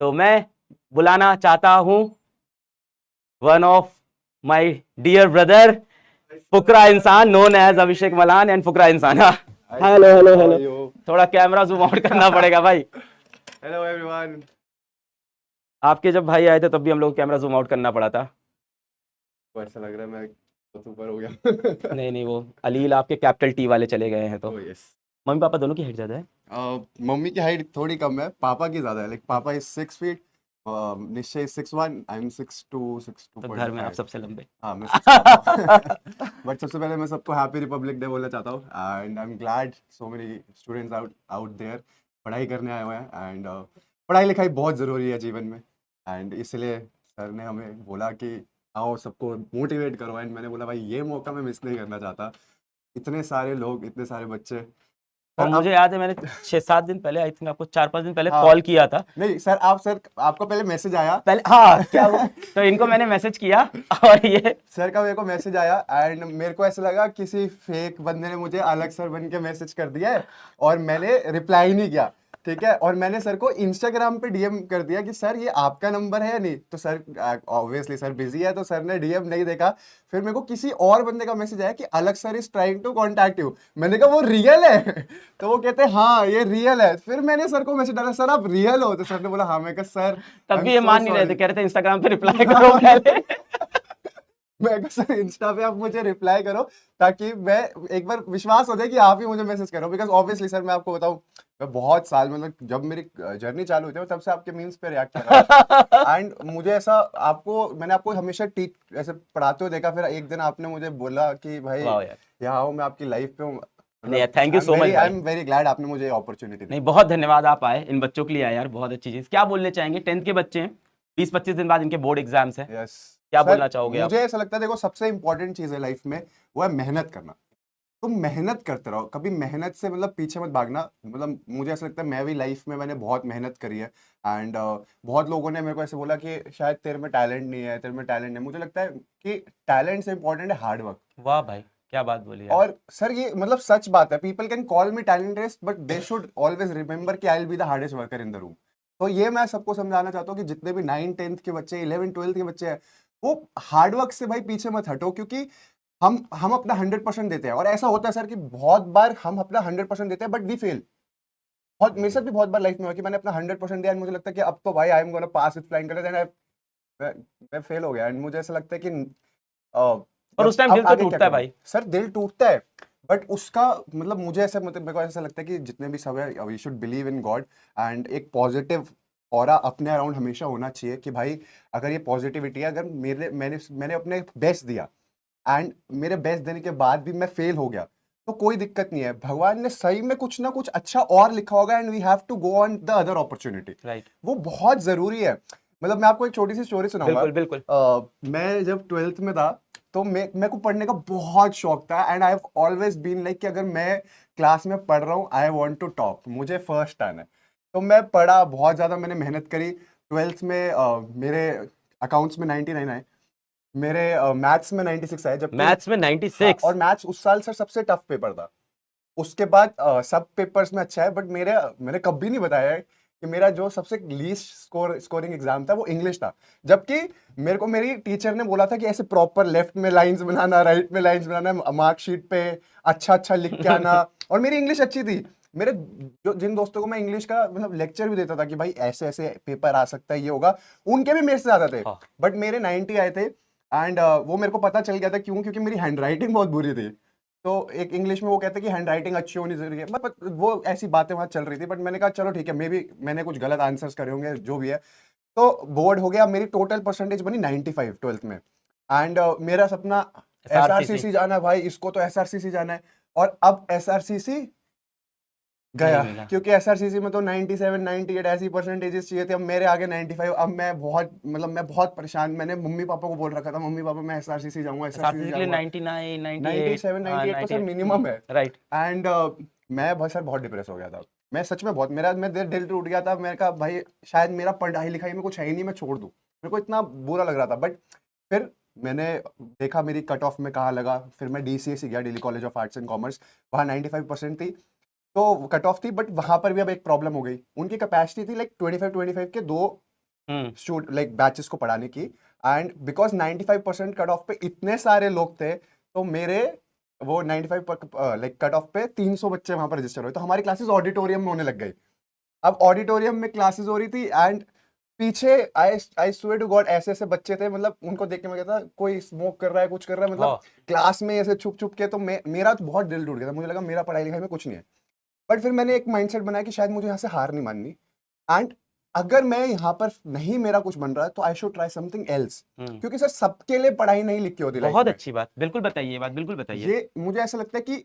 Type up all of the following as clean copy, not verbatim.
तो मैं बुलाना चाहता हूँ one of my dear brother Fukra Insaan known as Abhishek Malan and Fukra Insaan. Hello hello hello, थोड़ा कैमरा जूम आउट करना पड़ेगा भाई। Hello everyone. आपके जब भाई आए थे तब भी हम लोग कैमरा जूम आउट करना पड़ा था। तो ऐसा लग रहा है मैं बहुत ऊपर हो गया। नहीं नहीं, वो अलील आपके कैपिटल टी वाले चले गए हैं तो। Oh yes. मम्मी पापा दोनों की हाइट ज्यादा है। मम्मी की हाइट थोड़ी कम है, पापा की ज्यादा है। लाइक पापा इज 6 फीट, निश्चय 6'1", आई एम 6'2", तो घर में आप 6'2.5। सबसे लंबे। हाँ मैं सबसे बट सबसे पहले मैं सबको हैप्पी रिपब्लिक डे बोलना चाहता हूँ and I am glad so many students out out there पढ़ाई करने आए हुए हैं एंड पढ़ाई लिखाई बहुत ज़रूरी है जीवन में एंड इसलिए सर ने हमें बोला कि आओ सबको मोटिवेट करो एंड मैंने बोला भाई ये मौका मैं मिस नहीं करना चाहता। इतने सारे लोग, इतने सारे बच्चे। और सर मुझे अब याद है मैंने 6-7 दिन पहले, आई थिंक आपको 4-5 दिन पहले हाँ कॉल किया था। नहीं सर आपको पहले मैसेज आया। पहले हाँ, क्या हुआ तो इनको मैंने मैसेज किया और ये सर का मेरे को मैसेज आया एंड मेरे को ऐसा लगा किसी फेक बंदे ने मुझे अलग सर बन के मैसेज कर दिया है और मैंने रिप्लाई नहीं किया। ठीक है, और मैंने सर को इंस्टाग्राम पे डीएम कर दिया कि सर ये आपका नंबर है या नहीं, तो सर ऑब्वियसली सर बिजी है तो सर ने डीएम नहीं देखा। फिर मेरे को किसी और बंदे का मैसेज आया कि अलग sir is trying to contact you. मैंने कहा वो रियल है तो वो कहते हैं हाँ ये रियल है। फिर मैंने सर को मैसेज डाला, सर आप रियल हो? तो सर ने बोला हाँ। मैं कहा सर तब आई एम भी ये सो मान नहीं रहे थे, सॉरी। कह रहे थे इंस्टाग्राम पे रिप्लाई करो पहले। मैं कहा सर इंस्टा पे आप मुझे रिप्लाई करो ताकि मैं एक बार विश्वास हो जाए कि आप ही मुझे मैसेज करो। बिकॉज ऑब्वियसली सर मैं आपको बताऊं, मैं बहुत साल मतलब जब मेरी जर्नी चालू हुई थी तब से आपके मीम्स पे रिएक्ट कर रहा था एंड मुझे ऐसा मैंने आपको हमेशा टीच ऐसे पढ़ाते हुए देखा। फिर एक दिन आपने मुझे बोला कि भाई वाह यार, यहाँ हूँ मैं आपकी लाइफ पे हूँ। नहीं मतलब thank you so much I भाई। एम वेरी ग्लैड आपने मुझे अपॉर्चुनिटी दी। नहीं बहुत धन्यवाद, आप आए इन बच्चों के लिए आए यार, बहुत अच्छी चीज। क्या बोलने चाहेंगे, 10th के बच्चे हैं, 20-25 दिन बाद इनके बोर्ड एग्जाम्स हैं, यस क्या सर, बोलना चाहोगे आप? मुझे ऐसा लगता है देखो सबसे इंपॉर्टेंट चीज़ है लाइफ में वो है मेहनत करना। तुम मेहनत करते रहो, कभी मेहनत से मतलब पीछे मत भागना। मतलब मुझे ऐसा लगता है मैं भी लाइफ में मैंने बहुत मेहनत करी है एंड बहुत लोगों ने मेरे को ऐसे बोला कि शायद तेरे में टैलेंट नहीं है, तेरे में टैलेंट नहीं। मुझे लगता है कि टैलेंट से इंपॉर्टेंट है हार्ड वर्क। वाह भाई, क्या बात बोली यार। और सर ये मतलब सच बात है, people can call me talented but they should always remember कि I will be the hardest worker in the room. तो ये मैं सबको समझाना चाहता हूँ कि जितने भी 9th 10th के बच्चे, 11th 12th के बच्चे हैं, वो हार्ड वर्क से भाई पीछे मत हटो। क्योंकि हम अपना 100% देते हैं और ऐसा होता है सर कि बहुत बार हम अपना 100% देते हैं बट वी फेल। बहुत मेरे साथ भी बहुत बार लाइफ में हुआ कि मैंने अपना 100% दिया एंड मुझे लगता है कि अब तो भाई I am gonna pass with flying colours and मैं फेल हो गया एंड मुझे ऐसा लगता है कि और उस टाइम अब दिल तो आगे क्या टूटता है करूं। भाई। सर दिल टूटता है बट उसका मतलब मुझे ऐसा मतलब मेरे को ऐसा लगता है कि जितने भी सब है we should believe in God and एक पॉजिटिव ऑरा अपने अराउंड हमेशा होना चाहिए कि भाई अगर ये पॉजिटिविटी है, अगर मैंने अपने बेस्ट दिया एंड मेरे बेस्ट देने के बाद भी मैं फेल हो गया तो कोई दिक्कत नहीं है। भगवान ने सही में कुछ ना कुछ अच्छा और लिखा होगा and we have to go on the other opportunity. Right, वो बहुत जरूरी है। मतलब मैं आपको एक छोटी सी स्टोरी सुनाऊंगा। बिल्कुल बिल्कुल। मैं जब 12th में था तो मेरे को पढ़ने का बहुत शौक था and I have always been like कि अगर मैं क्लास में पढ़ रहा हूँ आई वांट टू टॉप, मुझे फर्स्ट आना है। तो मैं पढ़ा बहुत ज़्यादा, मैंने मेहनत करी। 12th में मेरे अकाउंट्स में 99 आए, मेरे मैथ्स में 96 आए। जबकि मैथ्स में हाँ, 96? और मैथ्स उस साल सर सबसे टफ पेपर था। उसके बाद सब पेपर्स में अच्छा है बट मैंने कभी नहीं बताया है कि मेरा जो सबसे लीस्ट स्कोरिंग एग्जाम था वो इंग्लिश था। जबकि मेरे को मेरी टीचर ने बोला था कि ऐसे प्रॉपर लेफ्ट में लाइंस बनाना, राइट में लाइंस बनाना, मार्कशीट पे अच्छा अच्छा लिख के आना। और मेरी इंग्लिश अच्छी थी। मेरे जो जिन दोस्तों को मैं इंग्लिश का मतलब लेक्चर भी देता था कि भाई ऐसे ऐसे पेपर आ सकता है, ये होगा, उनके भी मेरे से ज्यादा थे। हाँ। बट मेरे 90 आए थे एंड वो मेरे को पता चल गया था क्यों, क्योंकि मेरी हैंड राइटिंग बहुत बुरी थी। तो एक इंग्लिश में वो कहते हैं कि हैंड राइटिंग अच्छी होनी जरूरी है, बट वो ऐसी बातें वहां चल रही थी। बट मैंने कहा चलो ठीक है, मे बी मैंने कुछ गलत आंसर्स करे होंगे, जो भी है। तो बोर्ड हो गया, मेरी टोटल परसेंटेज बनी 95 12th में एंड मेरा सपना SRCC एसआरसीसी जाना है भाई, इसको तो एसआरसीसी जाना है। और अब एसआरसीसी नहीं गया मिला। क्योंकि एसआरसीसी में तो 97 98 ऐसी परसेंटेजेस चाहिए थे। अब मेरे आगे 95। अब मैं बहुत मतलब मैं बहुत परेशान। मैंने मम्मी पापा को बोल रखा था, मम्मी पापा मैं एसआरसीसी जाऊंगा, एसआरसीसी SRCC के लिए जाऊंगा। 99 98, 97 हाँ 98 तो सर 98। मिनिमम है। राइट। एंड मैं बहुत सर बहुत डिप्रेस हो गया था। मैं सच में बहुत, मेरा मैं दिल टूट गया था। मैंने कहा भाई शायद मेरा पढ़ाई लिखाई में कुछ है ही नहीं, मैं छोड़ दूं। मेरे को इतना बुरा लग रहा था। बट फिर मैंने देखा मेरी कट ऑफ में कहाँ लगा। फिर मैं डीसीएस गया, Delhi college of arts and commerce. वहाँ 95% थी तो कट ऑफ थी। बट वहाँ पर भी अब एक प्रॉब्लम हो गई, उनकी कैपेसिटी थी लाइक 25 25 के 2 लाइक बैचेस को पढ़ाने की, एंड बिकॉज 95% कट ऑफ पे इतने सारे लोग थे, तो मेरे वो 95 लाइक कट ऑफ पे 300 बच्चे वहां पर रजिस्टर हुए, तो हमारी क्लासेस ऑडिटोरियम में होने लग गई। अब ऑडिटोरियम में क्लासेस हो रही थी, एंड पीछे आई स्वेयर टू गॉड ऐसे ऐसे बच्चे थे, मतलब उनको देख के मैं कहता कोई स्मोक कर रहा है, कुछ कर रहा है, मतलब क्लास में ऐसे छुप छुप के, तो मेरा तो बहुत दिल टूट गया था, मुझे लगा मेरा पढ़ाई लिखाई में कुछ नहीं है। बट फिर मैंने एक माइंडसेट बनाया कि शायद मुझे यहाँ से हार नहीं माननी, एंड अगर मैं यहाँ पर नहीं मेरा कुछ बन रहा है तो I should try something else, क्योंकि सर सबके लिए पढ़ाई नहीं लिखी होती लाइफ बहुत में। अच्छी बात, बिल्कुल बताइए, बात बिल्कुल बताइए। ये मुझे ऐसा लगता है कि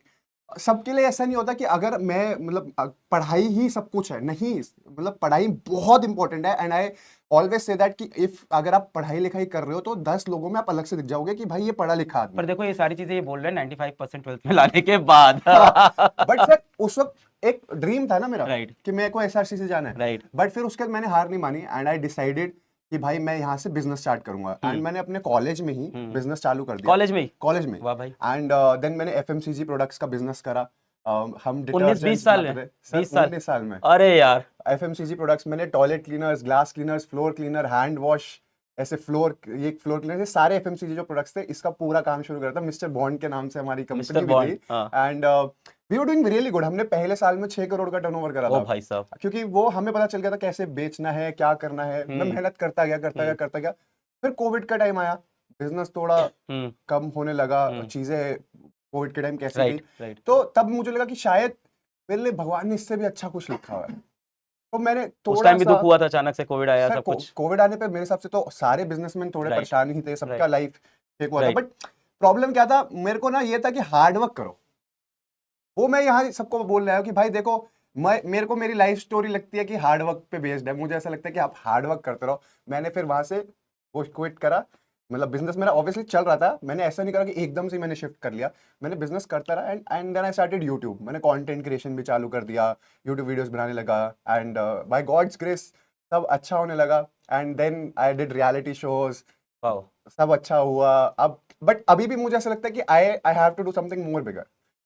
सबके लिए ऐसा नहीं होता कि अगर मैं मतलब पढ़ाई ही सब कुछ है, नहीं, मतलब पढ़ाई बहुत इंपॉर्टेंट है, and I always say that कि इफ अगर आप पढ़ाई लिखाई कर रहे हो तो 10 लोगों में आप अलग से दिख जाओगे कि भाई ये पढ़ा लिखा आदमी। पर देखो ये सारी चीजें ये बोल रहे हैं 95% ट्वेल्थ में लाने के बाद। बट सर उस वक्त एक ड्रीम था ना मेरा, Right. कि मेरे को एसआरसी से जाना है। राइट। बट फिर उसके बाद मैंने हार नहीं मानी, एंड आई डिसाइडेड कि भाई मैं यहाँ से बिजनेस स्टार्ट करूंगा, एंड मैंने अपने कॉलेज में ही बिजनेस चालू कर दिया। कॉलेज में ही? कॉलेज में। वाह भाई। एंड देन मैंने एफएमसीजी प्रोडक्ट्स का बिजनेस करा। हम 19-20 साल में? 20 साल? 19 साल में अरे यार, एफएमसीजी प्रोडक्ट्स मैंने toilet cleaners, glass cleaners, floor cleaner, hand wash, ऐसे फ्लोर, ये फ्लोर क्लीनर, ये सारे एफएमसीजी जो प्रोडक्ट्स थे, इसका पूरा काम शुरू करा था। मिस्टर बॉन्ड के नाम से हमारी कंपनी भी बॉन्ड, थी, हाँ। And we were doing really good. हमने पहले साल में 6 करोड़ का टर्नओवर करा ओ था, भाई साहब। क्योंकि वो हमें पता चल गया था कैसे बेचना है, क्या करना है। मैं मेहनत करता गया। फिर कोविड का टाइम आया, बिजनेस थोड़ा कम होने लगा, चीजें कोविड के टाइम कैसे राइट, गई, राइट। तो तब मुझे लगा कि शायद मेरे लिए भगवान ने इससे भी अच्छा कुछ लिखा हुआ है। तो मैंने उस थोड़ा टाइम भी सा, दुख हुआ था, अचानक से कोविड आया, सर सब कुछ। कोविड आने पे मेरे हिसाब से तो सारे बिजनेसमैन थोड़े Right. परेशान ही थे, सबका Right. लाइफ ठीक हुआ था। Right. बट प्रॉब्लम क्या था मेरे को ना, ये था कि हार्ड वर्क करो। वो मैं यहाँ सबको बोल रहा हूँ कि भाई देखो, मेरे को मेरी लाइफ स्टोरी लगती है कि हार्ड वर्क पे बेस्ड है। मुझे ऐसा लगता है कि आप हार्ड वर्क करते रहो। मैंने फिर वहां से वो क्विट करा, मतलब बिजनेस मेरा ऑब्वियसली चल रहा था, मैंने ऐसा नहीं करा कि एकदम से मैंने शिफ्ट कर लिया, मैंने बिजनेस करता रहा, and then I started YouTube. मैंने कंटेंट क्रिएशन भी चालू कर दिया, यूट्यूब वीडियोस बनाने लगा, एंड बाय गॉड्स ग्रेस सब अच्छा होने लगा। And then I did reality shows, सब अच्छा हुआ। अब बट अभी भी मुझे ऐसा लगता है कि I have to do something more bigger,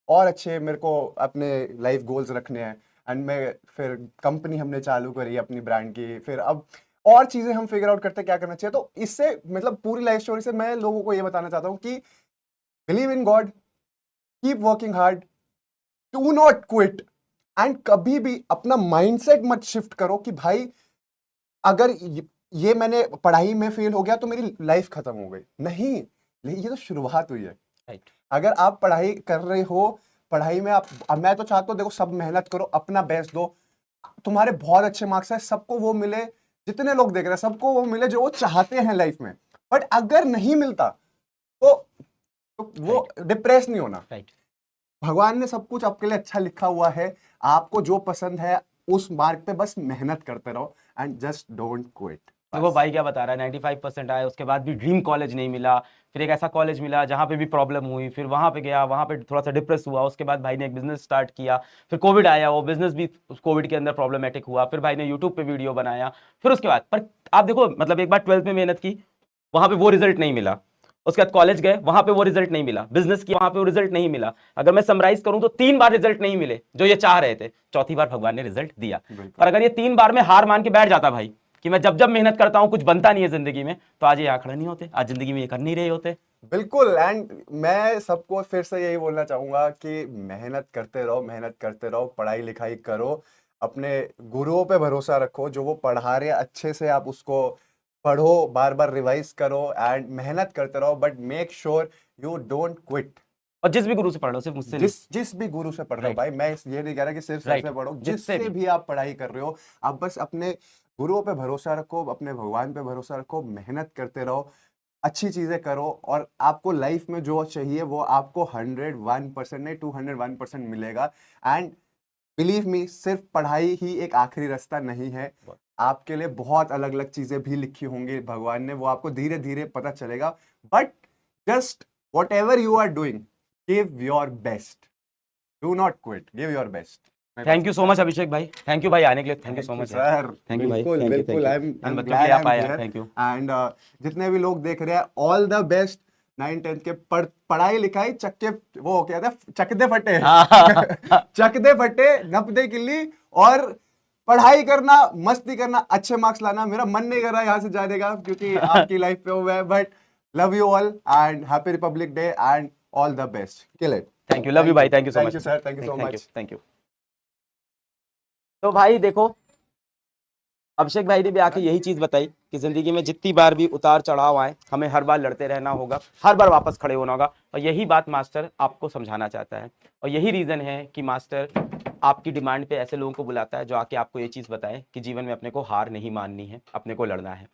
और अच्छे मेरे को अपने लाइफ गोल्स रखने हैं। एंड मैं फिर कंपनी हमने चालू करी अपनी ब्रांड की, फिर अब और चीजें हम फिगर आउट करते हैं क्या करना चाहिए। तो इससे मतलब पूरी लाइफ स्टोरी से मैं लोगों को ये बताना चाहता हूँ कि believe in God, keep working hard, do not quit, and कभी भी अपना माइंडसेट मत शिफ्ट करो कि भाई अगर ये मैंने पढ़ाई में फेल हो गया तो मेरी लाइफ खत्म हो गई। नहीं, ये तो शुरुआत हुई है। Right. अगर आप पढ़ाई कर रहे हो, पढ़ाई में आप, मैं तो चाहता हूँ देखो सब मेहनत करो, अपना बेस्ट दो, तुम्हारे बहुत अच्छे मार्क्स है, सबको वो मिले, जितने लोग देख रहे हैं सबको वो मिले जो वो चाहते हैं लाइफ में। बट अगर नहीं मिलता तो वो डिप्रेस नहीं होना। Right. भगवान ने सब कुछ आपके लिए अच्छा लिखा हुआ है, आपको जो पसंद है उस मार्ग पे बस मेहनत करते रहो, एंड जस्ट डोंट क्विट। देखो भाई क्या बता रहा है, 95% आए, उसके बाद भी ड्रीम कॉलेज नहीं मिला, फिर एक ऐसा कॉलेज मिला जहाँ पे भी प्रॉब्लम हुई, फिर वहाँ पे गया, वहाँ पे थोड़ा सा डिप्रेस हुआ, उसके बाद भाई ने एक बिजनेस स्टार्ट किया, फिर कोविड आया, वो बिजनेस भी कोविड के अंदर प्रॉब्लमेटिक हुआ, फिर भाई ने यूट्यूब पे वीडियो बनाया, फिर उसके बाद पर आप देखो मतलब एक बार 12th में मेहनत की, वहाँ पे वो रिजल्ट नहीं मिला, उसके बाद कॉलेज गए, वहां पे वो रिजल्ट नहीं मिला, बिजनेस की वहां पे वो रिजल्ट नहीं मिला। अगर मैं समराइज करूं तो 3 बार रिजल्ट नहीं मिले जो ये चाह रहे थे, चौथी बार भगवान ने रिजल्ट दिया। पर अगर ये 3 बार में हार मान के बैठ जाता भाई कि मैं जब जब मेहनत करता हूं कुछ बनता नहीं है जिंदगी में, तो आज ये यहाँ खड़े नहीं होते, आज जिंदगी में ये कर नहीं रहे होते। बिल्कुल, एंड मैं सबको फिर से यही बोलना चाहूंगा कि मेहनत करते रहो, पढ़ाई लिखाई करो, अपने गुरुओं पे भरोसा रखो, जो वो पढ़ा रहे अच्छे से आप उसको पढ़ो, बार बार रिवाइज करो, एंड मेहनत करते रहो, but make sure you don't quit. और जिस भी गुरु से पढ़ लो, सिर्फ मुझसे जिस भी गुरु से पढ़ रहे हो Right. भाई, मैं ये नहीं कह रहा कि सिर्फ सर Right. से पढ़ो, जिससे जिससे भी आप पढ़ाई कर रहे हो, आप बस अपने गुरुओं पे भरोसा रखो, अपने भगवान पे भरोसा रखो, मेहनत करते रहो, अच्छी चीजें करो, और आपको लाइफ में जो चाहिए वो आपको 101% नहीं 201% मिलेगा। एंड बिलीव मी, सिर्फ पढ़ाई ही एक आखिरी रास्ता नहीं है, आपके लिए बहुत अलग अलग चीजें भी लिखी होंगी भगवान ने, वो आपको धीरे धीरे पता चलेगा। But just whatever you are doing, give your best, do not quit, give your best. Thank you so much Abhishek भाई, थैंक यू भाई आने के लिए, thank you so much sir, thank you भाई, बिल्कुल, I am glad I am here. And जितने भी लोग देख रहे हैं, ऑल द बेस्ट। 9-10 के पढ़ाई लिखाई चक्के, वो क्या था, चकदे फटे चकदे फटे, नपदे किल्ली, और पढ़ाई करना, मस्ती करना, अच्छे मार्क्स लाना। मेरा मन नहीं कर रहा यहाँ से जाने का क्योंकि आपकी लाइफ पे हूँ मैं, but love you all and happy Republic Day and all the best. Kill it. Thank you, love you भाई, thank you so much. Thank you sir, thank you so much. Thank you. तो भाई देखो, अभिषेक भाई ने भी आके यही चीज बताई कि जिंदगी में जितनी बार भी उतार चढ़ाव आए, हमें हर बार लड़ते रहना होगा, हर बार वापस खड़े होना होगा। और यही बात मास्टर आपको समझाना चाहता है, और यही रीजन है कि मास्टर आपकी डिमांड पे ऐसे लोगों को बुलाता है जो आके आपको ये चीज बताए कि जीवन में अपने को हार नहीं माननी है, अपने को लड़ना है।